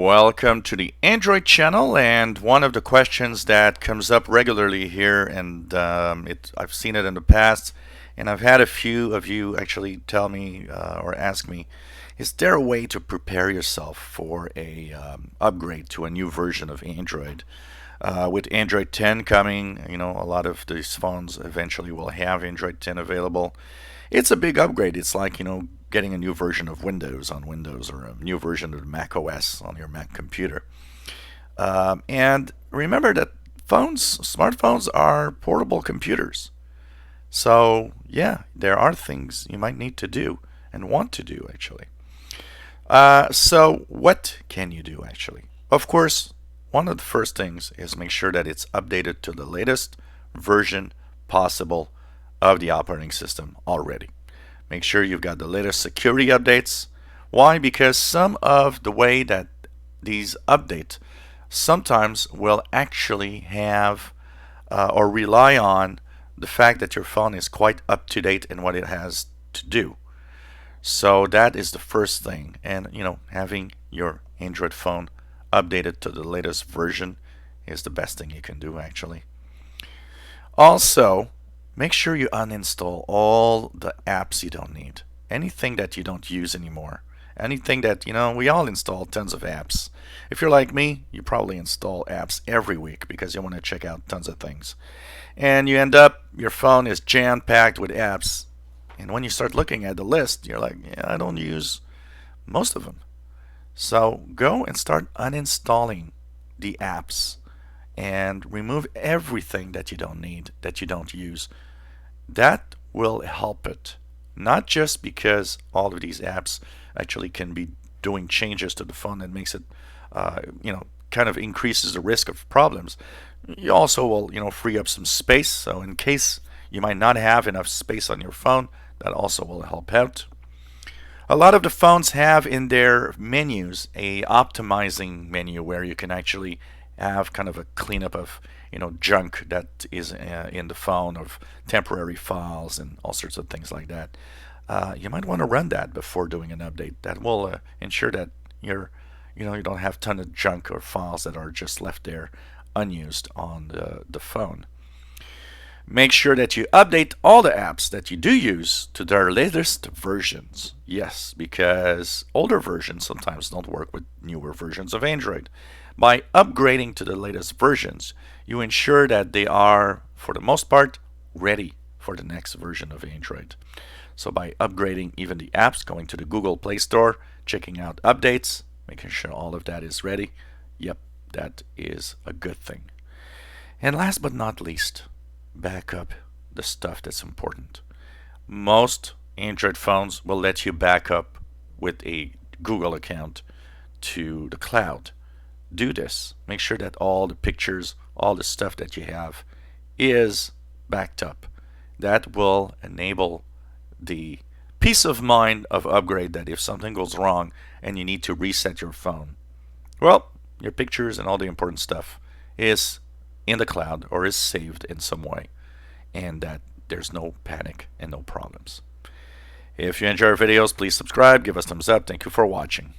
Welcome to the Android channel, and one of the questions that comes up regularly here, and I've seen it in the past, and I've had a few of you actually tell me or ask me, is there a way to prepare yourself for a upgrade to a new version of Android? With Android 10 coming, a lot of these phones eventually will have Android 10 available. It's a big upgrade. It's like, getting a new version of Windows on Windows or a new version of Mac OS on your Mac computer. And remember that smartphones are portable computers. So, yeah, there are things you might need to do and want to do, actually. So, what can you do, actually? Of course, one of the first things is make sure that it's updated to the latest version possible of the operating system already. Make sure you've got the latest security updates. Why? Because some of the way that these update sometimes will actually have or rely on the fact that your phone is quite up to date in what it has to do. So that is the first thing. And having your Android phone updated to the latest version is the best thing you can do, actually. Also, make sure you uninstall all the apps you don't need. Anything that you don't use anymore. Anything that, we all install tons of apps. If you're like me, you probably install apps every week because you want to check out tons of things. And you end up, your phone is jam-packed with apps. And when you start looking at the list, you're like, yeah, I don't use most of them. So go and start uninstalling the apps and remove everything that you don't need, that you don't use. That will help it. Not just because all of these apps actually can be doing changes to the phone that makes it, kind of increases the risk of problems. You also will, free up some space. So in case you might not have enough space on your phone, that also will help out. A lot of the phones have in their menus a optimizing menu where you can actually have kind of a cleanup of junk that is in the phone, of temporary files and all sorts of things like that. You might want to run that before doing an update. That will ensure that you don't have a ton of junk or files that are just left there unused on the phone. Make sure that you update all the apps that you do use to their latest versions. Yes, because older versions sometimes don't work with newer versions of Android. By upgrading to the latest versions, you ensure that they are, for the most part, ready for the next version of Android. So by upgrading even the apps, going to the Google Play Store, checking out updates, making sure all of that is ready, yep, that is a good thing. And last but not least, back up the stuff that's important. Most Android phones will let you back up with a Google account to the cloud. Do this. Make sure that all the pictures, all the stuff that you have is backed up. That will enable the peace of mind of upgrade that if something goes wrong and you need to reset your phone, well, your pictures and all the important stuff is in the cloud or is saved in some way, and that there's no panic and no problems. If you enjoy our videos, please subscribe, give us thumbs up. Thank you for watching.